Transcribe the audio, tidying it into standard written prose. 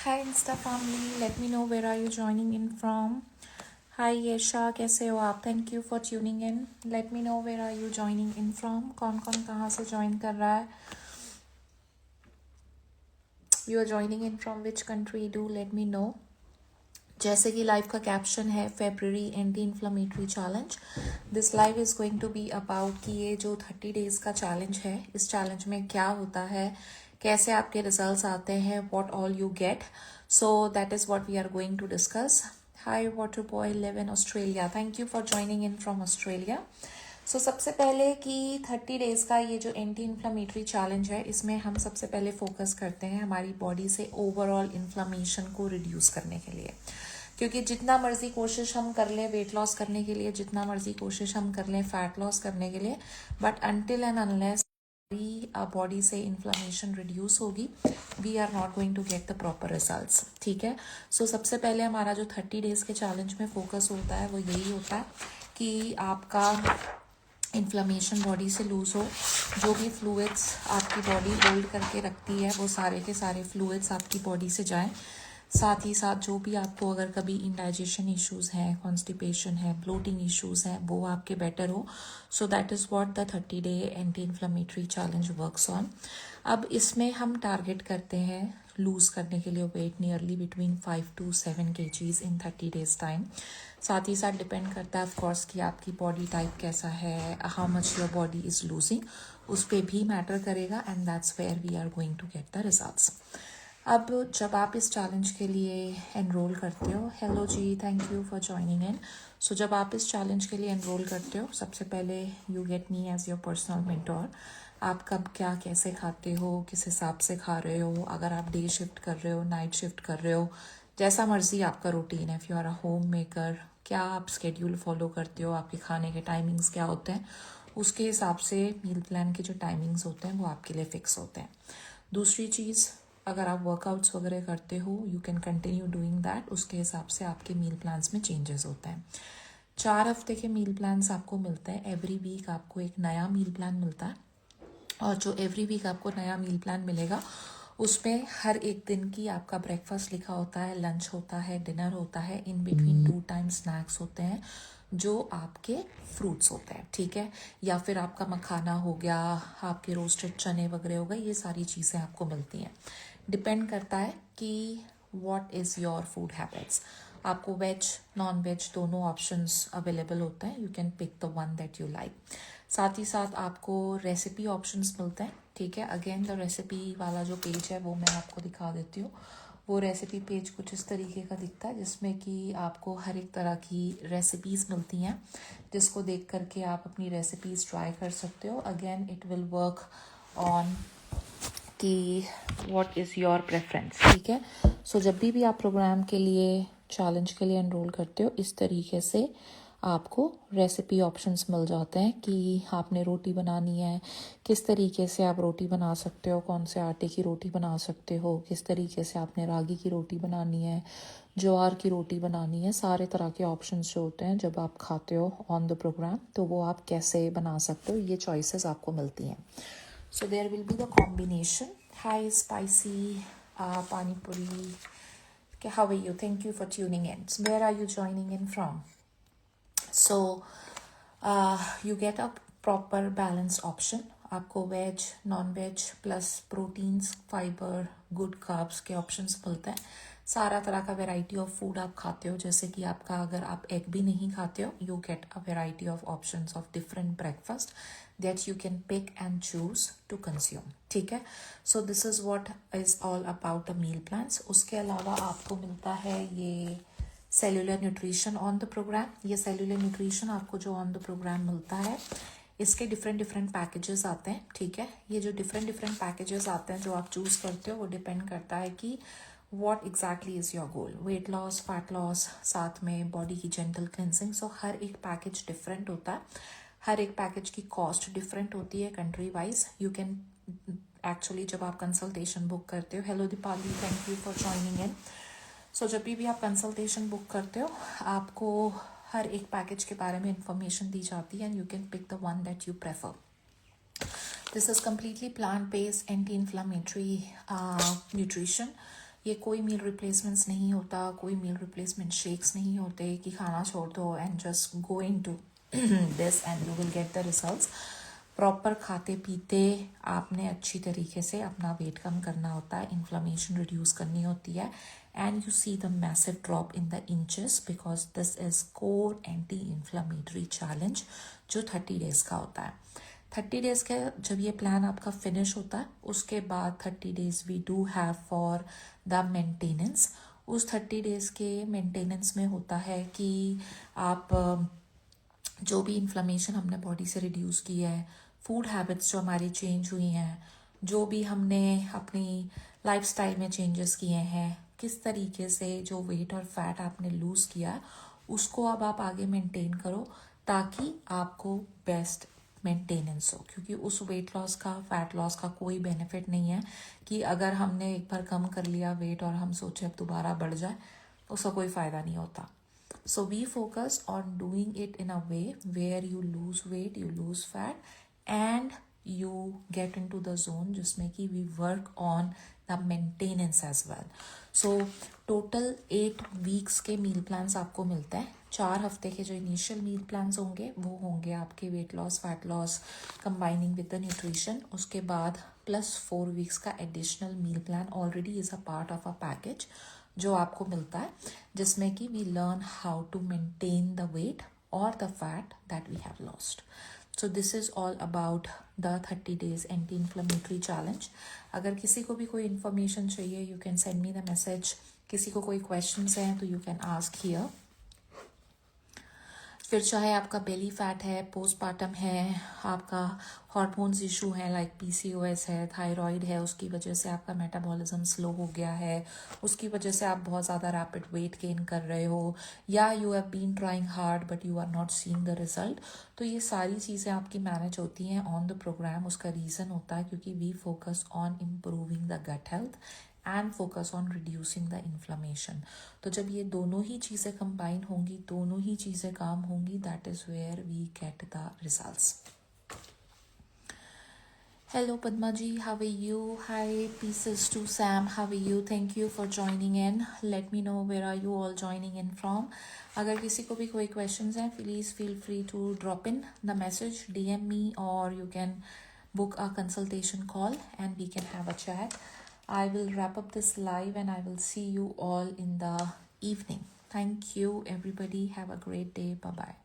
Hi Insta family, let me know where are you joining in from. Hi Yesha, कैसे हो आप? Thank you for tuning in. Let me know where are you joining in from. कौन कौन कहाँ से join कर रहा है? You are joining in from which country? Do let me know. जैसे कि लाइव का कैप्शन है February anti inflammatory challenge. This live is going to be about कि ये जो 30 डेज़ का चैलेंज है, इस चैलेंज में क्या होता है, कैसे आपके रिजल्ट्स आते हैं, what all you get. So that is what we are going to discuss. Hi water boy live in Australia, thank you for joining in from Australia. So सबसे पहले कि 30 डेज़ का ये जो एंटी इन्फ्लामेटरी चैलेंज है, इसमें हम सबसे पहले फोकस करते हैं हमारी बॉडी से ओवरऑल इन्फ्लामेशन को रिड्यूस करने के लिए. क्योंकि जितना मर्जी कोशिश हम कर लें वेट लॉस करने के लिए, जितना मर्जी कोशिश हम कर लें फैट लॉस करने के लिए, but until and unless body से इन्फ्लामेशन रिड्यूस होगी, we are not going to get the proper results. ठीक है. सो सबसे पहले हमारा जो 30 डेज़ के चैलेंज में फोकस होता है वो यही होता है कि आपका इन्फ्लामेशन बॉडी से लूज हो. जो भी फ्लूइड्स आपकी बॉडी होल्ड करके रखती है वो सारे के सारे फ्लूइड्स आपकी बॉडी से जाएं. साथ ही साथ जो भी आपको अगर कभी इंडाइजेशन इश्यूज़ हैं, कॉन्स्टिपेशन है, ब्लोटिंग इश्यूज़ हैं, वो आपके बेटर हो. सो that is what the 30 day anti inflammatory challenge works on. अब इसमें हम टारगेट करते हैं लूज़ करने के लिए weight nearly between 5 to 7 kgs in 30 days time. साथ ही साथ डिपेंड करता है ऑफकोर्स कि आपकी बॉडी टाइप कैसा है, how much your body is losing, उस पर भी मैटर करेगा. And that's where we are going to get the results. अब जब आप इस चैलेंज के लिए एनरोल करते हो, hello ji, thank you for joining in. So जब आप इस चैलेंज के लिए एनरोल करते हो, सबसे पहले you get me as your personal mentor. आप कब क्या कैसे खाते हो, किस हिसाब से खा रहे हो, अगर आप डे शिफ्ट कर रहे हो, नाइट शिफ्ट कर रहे हो, जैसा मर्जी आपका रूटीन है, if you are a home maker, क्या आप स्केड्यूल फॉलो करते हो, आपके खाने के टाइमिंग्स क्या होते हैं, उसके हिसाब से मील प्लान के जो टाइमिंग्स होते हैं वो आपके लिए फिक्स होते हैं. दूसरी चीज़, अगर आप वर्कआउट्स वगैरह करते हो, you can continue doing that. उसके हिसाब से आपके मील प्लान्स में चेंजेस होते हैं. 4 हफ्ते के मील प्लान्स आपको मिलते हैं. एवरी वीक आपको एक नया मील प्लान मिलता है. और जो एवरी वीक आपको नया मील प्लान मिलेगा उसमें हर एक दिन की आपका ब्रेकफास्ट लिखा होता है, लंच होता है, डिनर होता है, इन बिटवीन 2 टाइम स्नैक्स होते हैं जो आपके फ्रूट्स होते हैं. ठीक है. या फिर आपका मखाना हो गया, आपके रोस्टेड चने वगैरह हो गए, ये सारी चीज़ें आपको मिलती हैं. डिपेंड करता है कि what is your food habits. आपको वेज नॉन वेज दोनों ऑप्शंस अवेलेबल होते हैं. You can pick the one that you like. साथ ही साथ आपको रेसिपी ऑप्शंस मिलते हैं. ठीक है. अगेन द रेसिपी वाला जो पेज है वो मैं आपको दिखा देती हूँ. वो रेसिपी पेज कुछ इस तरीके का दिखता है जिसमें कि आपको हर एक तरह की रेसिपीज़ मिलती हैं जिसको देख करके आप अपनी रेसिपीज़ ट्राई कर सकते हो. Again it will work on कि व्हाट इज़ योर प्रेफरेंस. ठीक है. सो जब भी आप प्रोग्राम के लिए चैलेंज के लिए एनरोल करते हो, इस तरीके से आपको रेसिपी ऑप्शंस मिल जाते हैं कि आपने रोटी बनानी है, किस तरीके से आप रोटी बना सकते हो, कौन से आटे की रोटी बना सकते हो, किस तरीके से आपने रागी की रोटी बनानी है, ज्वार की रोटी बनानी है. सारे तरह के ऑप्शंस जो होते हैं जब आप खाते हो ऑन द प्रोग्राम, तो वो आप कैसे बना सकते हो, ये चॉइसेस आपको मिलती हैं. So there will be the combination. Hi, spicy pani puri. Okay, how are you? Thank you for tuning in. So where are you joining in from? So you get a proper balanced option. आपको veg, non veg plus proteins, fiber, good carbs के options मिलते हैं. सारा तरह का variety of food आप खाते हो. जैसे कि आपका अगर आप एग भी नहीं खाते हो, you get a variety of options of different breakfast that you can pick and choose to consume. ठीक है. So this is what is all about the meal plans. उसके अलावा आपको मिलता है ये cellular nutrition on the program. ये cellular nutrition आपको जो ऑन द प्रोग्राम मिलता है, इसके डिफरेंट पैकेजेस आते हैं. ठीक है. ये जो डिफरेंट पैकेजेस आते हैं जो आप चूज़ करते हो, वो डिपेंड करता है कि what exactly is your goal. Wait loss, fat loss, साथ में बॉडी की जेंटल क्लेंसिंग. सो हर एक पैकेज डिफरेंट होता है. हर एक पैकेज की कॉस्ट डिफरेंट होती है country wise. You can actually जब आप कंसल्टेशन बुक करते हो, hello Deepali, thank you for joining in. So जब भी आप कंसल्टेशन बुक करते हो, आपको हर एक पैकेज के बारे में इंफॉर्मेशन दी जाती है and you can pick the one that you prefer. This is completely plant based anti inflammatory nutrition. ये कोई मील रिप्लेसमेंट्स नहीं होता, कोई मील रिप्लेसमेंट शेक्स नहीं होते कि खाना छोड़ दो and just go into this and you will get the results. Proper खाते पीते आपने अच्छी तरीके से अपना वेट कम करना होता है, इन्फ्लेमेशन रिड्यूस करनी होती है, and you see the massive drop in the inches because this is core anti inflammatory challenge जो 30 डेज का होता है। 30 डेज का जब ये प्लान आपका फिनिश होता है उसके बाद 30 days we do have for the maintenance. उस 30 डेज के मेंटेनेंस में होता है कि आप जो भी इन्फ्लेमेशन हमने बॉडी से रिड्यूस की है, फूड हैबिट्स जो हमारी चेंज हुई हैं, जो भी हमने अपनी लाइफस्टाइल में चेंजेस किए हैं, किस तरीके से जो वेट और फैट आपने लूज़ किया है उसको अब आप आगे मेंटेन करो ताकि आपको बेस्ट मेंटेनेंस हो। क्योंकि उस वेट लॉस का, फैट लॉस का कोई बेनिफिट नहीं है कि अगर हमने एक बार कम कर लिया वेट और हम सोचे अब दोबारा बढ़ जाए, उसका कोई फ़ायदा नहीं होता। So we focus on doing it in a way where you lose weight, you lose fat, and you get into the zone जिसमें कि we work on the maintenance as well. So total 8 weeks के meal plans आपको मिलते हैं। 4 हफ्ते के जो initial मील plans होंगे वो होंगे आपके weight loss, fat loss combining with the nutrition. उसके बाद प्लस 4 वीक्स का additional meal plan already is a part of a package जो आपको मिलता है, जिसमें कि we learn how to maintain the weight और the fat that we have lost. So this is all about the 30 days anti inflammatory challenge. अगर किसी को भी कोई इन्फॉर्मेशन चाहिए you can send me the message. किसी को कोई क्वेश्चंस हैं तो यू कैन आस्क हियर। फिर चाहे आपका बेली फैट है, पोस्टपार्टम है, आपका हार्मोन्स इशू है लाइक पीसीओएस है, थायराइड है, उसकी वजह से आपका मेटाबॉलिज्म स्लो हो गया है, उसकी वजह से आप बहुत ज़्यादा रैपिड वेट गेन कर रहे हो, या you have been trying hard but you are not seeing the result, तो ये सारी चीज़ें आपकी मैनेज होती हैं ऑन द प्रोग्राम। उसका रीज़न होता है क्योंकि we focus on improving the gut health and focus on reducing the inflammation. तो जब ये दोनों ही चीज़ें कंबाइन होंगी, दोनों ही चीज़ें काम होंगी, that is where we get the results. Hello Padma ji, how are you? Hi, pieces to Sam, how are you? Thank you for joining in. Let me know where are you all joining in from. अगर किसी को भी कोई questions हैं please feel free to drop in the message, DM me, or you can book a consultation call and we can have a chat. I will wrap up this live and I will see you all in the evening. Thank you everybody. Have a great day. Bye bye.